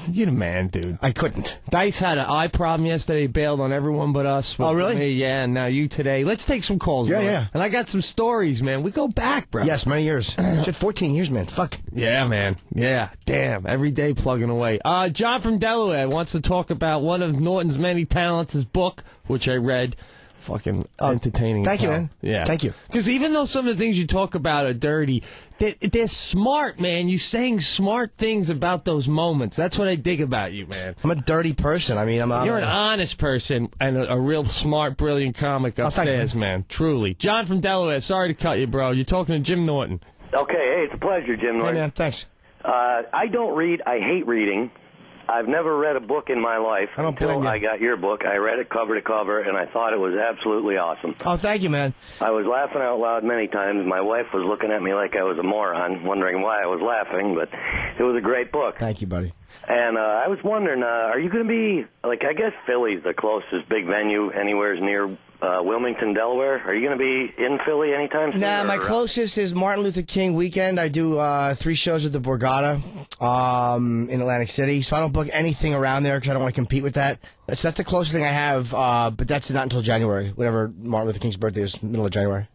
You're the man, dude. I couldn't. Dice had an eye problem yesterday, bailed on everyone but us. Oh, really? Me, yeah, and now you today. Let's take some calls, Yeah, bro. yeah. And I got some stories, man. We go back, bro. Yes, many years. Shit, 14 years, man. Fuck. Yeah, man. Yeah, damn. Every day plugging away. John from Delaware wants to talk about one of Norton's many talents, his book, which I read. Fucking entertaining. Thank you, man. Yeah. Thank you. Because even though some of the things you talk about are dirty, they're smart, man. You're saying smart things about those moments. That's what I dig about you, man. I'm a dirty person. I mean, You're an honest person and a real smart, brilliant comic upstairs, man. Truly. John from Delaware, sorry to cut you, bro. You're talking to Jim Norton. Okay, hey, it's a pleasure, Jim Norton. Hey, man, thanks. I don't read. I hate reading. I've never read a book in my life until I got your book. I read it cover to cover, and I thought it was absolutely awesome. Oh, thank you, man. I was laughing out loud many times. My wife was looking at me like I was a moron, wondering why I was laughing, but it was a great book. Thank you, buddy. And I was wondering, are you going to be, I guess Philly's the closest big venue anywhere near Wilmington, Delaware. Are you going to be in Philly anytime soon? Nah, my closest is Martin Luther King weekend. I do 3 shows at the Borgata in Atlantic City, so I don't book anything around there because I don't want to compete with that. That's the closest thing I have, but that's not until January, whenever Martin Luther King's birthday is, middle of January.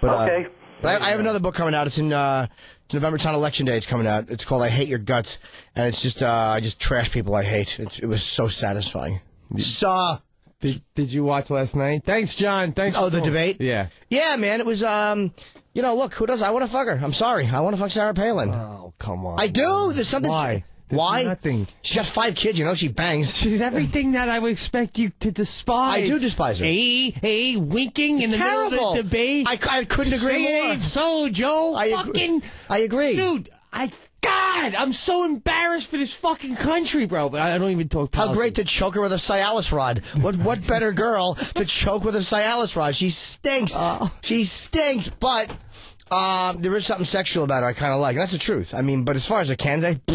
But, okay. But I have another book coming out. It's in November. It's on Election Day. It's coming out. It's called I Hate Your Guts, and it's just I just trash people I hate. It was so satisfying. Did you watch last night? Thanks, John. Thanks. Oh, the debate? Yeah. Yeah, man. It was, look, who does? I want to fuck her. I'm sorry. I want to fuck Sarah Palin. Oh, come on. I do. There's something. Why? Why? Nothing. She's got 5 kids. She bangs. She's everything that I would expect you to despise. I do despise her. Hey, winking in the Terrible. middle of the debate. I couldn't agree Say it more. ain't so, Joe. I agree. Dude, God, I'm so embarrassed for this fucking country, bro. But I don't even talk politics. How great to choke her with a Cialis rod. What better girl to choke with a Cialis rod? She stinks. She stinks, but there is something sexual about her I kind of like. That's the truth. I mean, but as far as a candidate,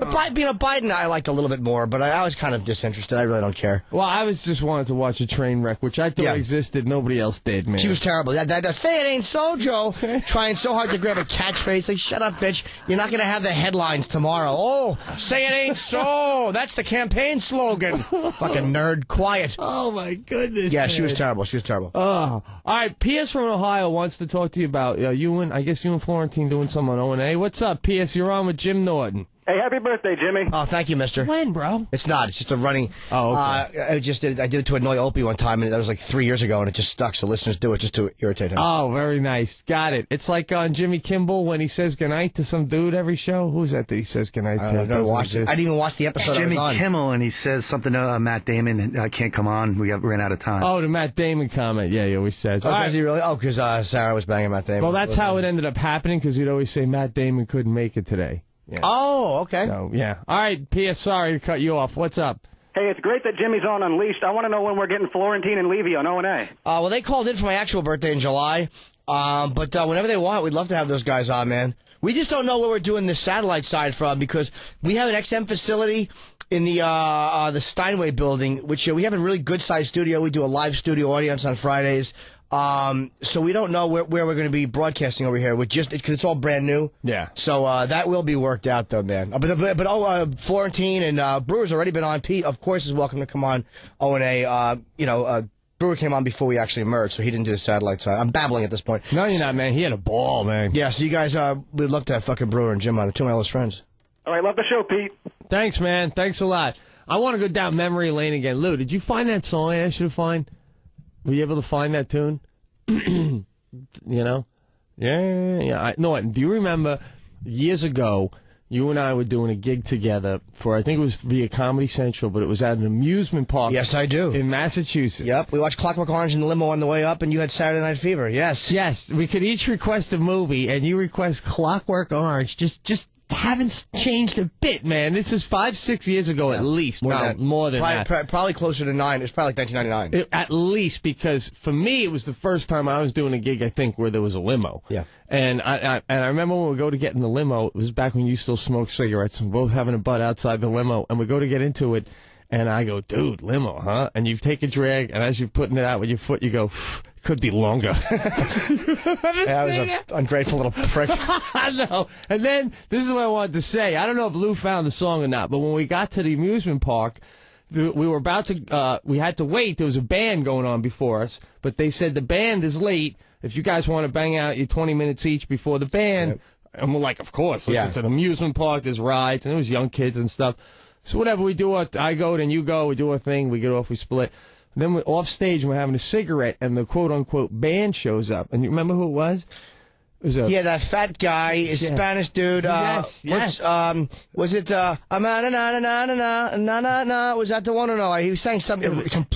Biden I liked a little bit more, but I was kind of disinterested. I really don't care. Well, I was just wanted to watch a train wreck, which I thought existed. Nobody else did, man. She was terrible. That say it ain't so, Joe. Trying so hard to grab a catchphrase. Like, shut up, bitch. You're not going to have the headlines tomorrow. Oh, say it ain't so. That's the campaign slogan. Fucking nerd. Quiet. Oh, my goodness. Yeah, she was terrible. She was terrible. Oh. All right, P.S. from Ohio wants to talk to you about you and Florentine doing some on O&A. What's up, P.S.? You're on with Jim Norton. Hey, happy birthday, Jimmy. Oh, thank you, mister. When, bro? It's not. It's just a running... Oh, okay. I did it to annoy Opie one time, and that was like 3 years ago, and it just stuck, so listeners do it just to irritate him. Oh, very nice. Got it. It's like on Jimmy Kimmel when he says goodnight to some dude every show. Who's that he says goodnight to? I never watched it. I didn't even watch the episode Jimmy I was on. Kimmel, and he says something to Matt Damon, I can't come on. We ran out of time. Oh, the Matt Damon comment. Yeah, he always says. Oh, does he really? Oh, because Sarah was banging Matt Damon. Well, that's how it ended up happening, because he'd always say Matt Damon couldn't make it today. Yeah. Oh, okay. So, yeah. All right, P.S. Sorry to cut you off. What's up? Hey, it's great that Jimmy's on Unleashed. I want to know when we're getting Florentine and Levy on O&A. Well, they called in for my actual birthday in July, but whenever they want, we'd love to have those guys on, man. We just don't know where we're doing the satellite side from, because we have an XM facility in the Steinway building, which we have a really good-sized studio. We do a live studio audience on Fridays. So we don't know where we're going to be broadcasting over here, because it's all brand new. Yeah. So that will be worked out, though, man. But Florentine and Brewer's already been on. Pete, of course, is welcome to come on O&A. Brewer came on before we actually merged, so he didn't do the satellite side. I'm babbling at this point. No, you're not, man. He had a ball, man. Yeah, so you guys, we'd love to have fucking Brewer and Jim on. They're two of my oldest friends. All right, love the show, Pete. Thanks, man. Thanks a lot. I want to go down memory lane again. Lou, did you find that song I asked you to find? Were you able to find that tune? You know? Yeah. Norton, do you remember years ago, you and I were doing a gig together for, I think it was via Comedy Central, but it was at an amusement park. Yes, I do. In Massachusetts. Yep. We watched Clockwork Orange in the limo on the way up, and you had Saturday Night Fever. Yes. Yes. We could each request a movie, and you request Clockwork Orange. Just haven't changed a bit, man. This is 5-6 years ago at least. More than that. Probably closer to 9. It's probably like 1999. At least, because for me, it was the first time I was doing a gig, I think, where there was a limo. Yeah. And I remember when we go to get in the limo, it was back when you still smoked cigarettes, and we're both having a butt outside the limo, and we go to get into it, And I go, dude, limo, huh? And you take a drag, and as you're putting it out with your foot, you go, could be longer. I was an ungrateful little prick. I know. And then, this is what I wanted to say. I don't know if Lou found the song or not, but when we got to the amusement park, we were about to, we had to wait. There was a band going on before us, but they said the band is late. If you guys want to bang out your 20 minutes each before the band, and we're like, of course. It's an amusement park, there's rides, and it was young kids and stuff. So whatever, we do I go, then you go, we do our thing, we get off, we split. Then we're off stage and we're having a cigarette, and the quote-unquote band shows up. And you remember who it was? It was that fat guy, Spanish dude. Yes. Was it, na na na na na na na? Was that the one or no? He sang some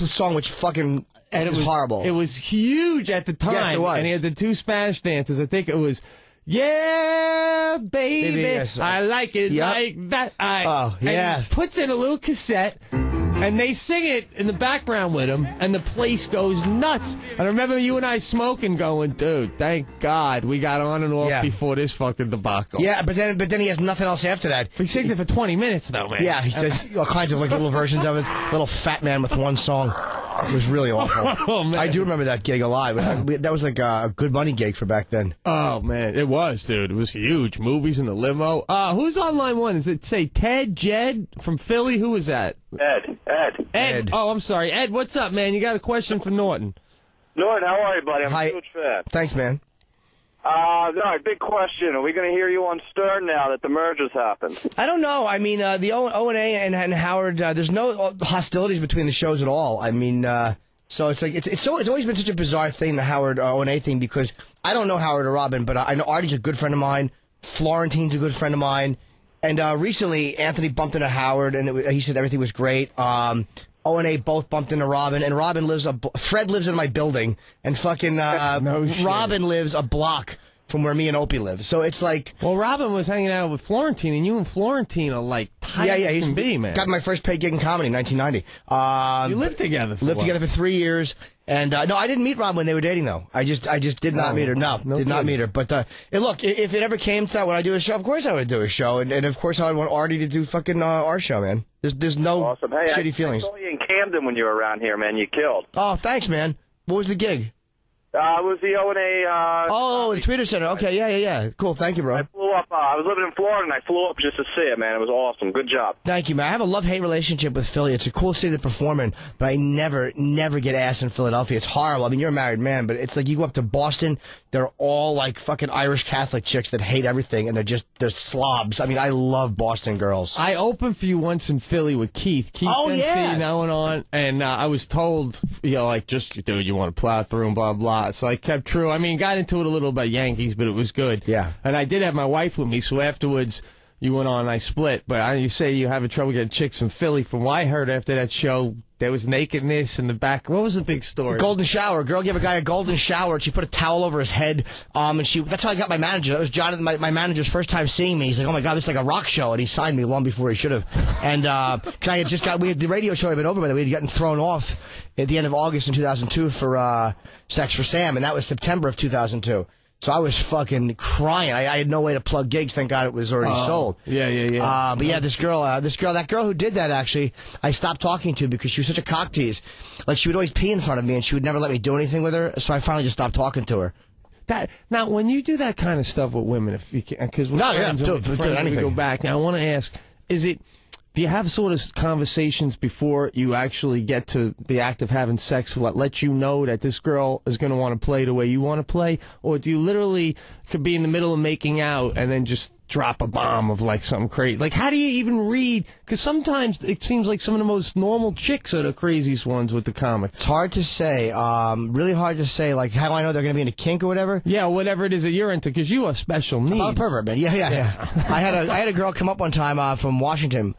song which fucking, and it was horrible. It was huge at the time. Yes, it was. And he had the two Spanish dancers. I think it was, yeah, baby, yes. I like it like that. And he puts in a little cassette, and they sing it in the background with him, and the place goes nuts. And I remember you and I smoking, going, dude, thank God we got on and off before this fucking debacle. Yeah, but then he has nothing else after that. He sings it for 20 minutes, though, man. Yeah, he does all kinds of like little versions of it. Little fat man with one song. It was really awful. Oh, man. I do remember that gig alive. That was like a good money gig for back then. Oh, man. It was, dude. It was huge. Movies in the limo. Who's on line one? Is it, say, Ted, Jed from Philly? Who is that? Ed. Oh, I'm sorry. Ed, what's up, man? You got a question for Norton? Norton, how are you, buddy? I'm Hi. a huge fan. Thanks, man. All right, big question. Are we going to hear you on Stern now that the merger's happened? I don't know. I mean, the O&A and Howard, there's no hostilities between the shows at all. I mean, so it's like it's always been such a bizarre thing, the Howard O&A thing, because I don't know Howard or Robin, but I know Artie's a good friend of mine. Florentine's a good friend of mine. And recently, Anthony bumped into Howard, and he said everything was great. O&A both bumped into Robin, and Fred lives in my building, and fucking Robin lives a block from where me and Opie live. So it's like... Well, Robin was hanging out with Florentine, and you and Florentine are like tight as can be, man. Got my first paid gig in comedy in 1990. You lived together for Lived together for 3 years. And no, I didn't meet Robin when they were dating, though. I just did not meet her. No, did not meet her. But look, if it ever came to that, when I do a show, of course I would do a show, and of course I would want Artie to do fucking our show, man. There's no awesome. Hey, shitty feelings. I saw you in Camden when you were around here, man. You killed. Oh, thanks, man. What was the gig? It was the O&A... the Twitter Center. Okay, yeah. Cool, thank you, bro. I flew up. I was living in Florida, and I flew up just to see it, man. It was awesome. Good job. Thank you, man. I have a love-hate relationship with Philly. It's a cool city to perform in, but I never get ass in Philadelphia. It's horrible. I mean, you're a married man, but it's like you go up to Boston, they're all like fucking Irish Catholic chicks that hate everything, and they're slobs. I mean, I love Boston girls. I opened for you once in Philly with Keith. Keith MC now and on, and I was told, dude, you want to plow through and blah, blah. So I kept true. I mean, got into it a little about Yankees, but it was good. Yeah. And I did have my wife with me, so afterwards you went on and I split. But you say you having trouble getting chicks in Philly. From what I heard after that show, there was nakedness in the back. What was the big story? Golden shower. A girl gave a guy a golden shower, and she put a towel over his head. And that's how I got my manager. That was John, my manager's first time seeing me. He's like, oh my God, this is like a rock show. And he signed me long before he should have. And, cause I had the radio show had been over by the way. We had gotten thrown off at the end of August in 2002 for, Sex for Sam. And that was September of 2002. So I was fucking crying. I had no way to plug gigs. Thank God it was already sold. Yeah. But yeah, that girl who did that, actually, I stopped talking to because she was such a cock tease. Like, she would always pee in front of me, and she would never let me do anything with her. So I finally just stopped talking to her. Now, when you do that kind of stuff with women, if you can, because we go back. Now, I want to ask: do you have sort of conversations before you actually get to the act of having sex, what let you know that this girl is going to want to play the way you want to play? Or do you literally could be in the middle of making out and then just drop a bomb of like something crazy? Like, how do you even read? Because sometimes it seems like some of the most normal chicks are the craziest ones with the comics. It's hard to say. Really hard to say. Like, how do I know they're going to be into kink or whatever? Yeah, whatever it is that you're into, because you have special needs. I'm a pervert, man. Yeah. I had a girl come up one time from Washington.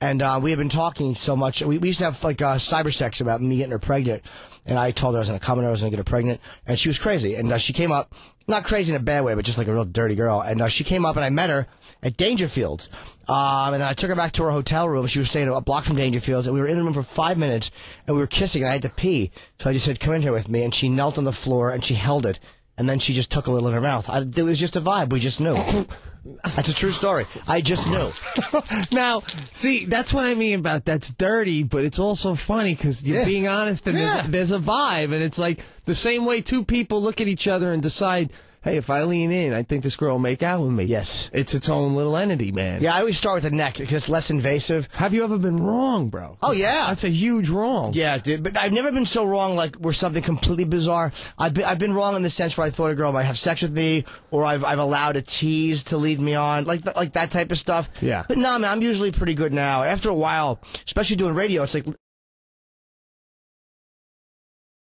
And we had been talking so much. We used to have like cyber sex about me getting her pregnant. And I told her I was going to come and I was going to get her pregnant. And she was crazy. And she came up, not crazy in a bad way, but just like a real dirty girl. And she came up and I met her at Dangerfields. And then I took her back to her hotel room. She was staying a block from Dangerfields. And we were in the room for 5 minutes. And we were kissing and I had to pee. So I just said, come in here with me. And she knelt on the floor and she held it. And then she just took a little in her mouth. It was just a vibe. We just knew. That's a true story. I just knew. Now, see, that's what I mean about that's dirty, but it's also funny because you're being honest and there's a vibe, and it's like the same way two people look at each other and decide, hey, if I lean in, I think this girl will make out with me. Yes. It's its own little entity, man. Yeah, I always start with the neck because it's less invasive. Have you ever been wrong, bro? Oh, yeah. That's a huge wrong. Yeah, dude. But I've never been so wrong, like, where something completely bizarre. I've been wrong in the sense where I thought a girl might have sex with me, or I've allowed a tease to lead me on, like that type of stuff. Yeah. But no, man, I'm usually pretty good now. After a while, especially doing radio, it's like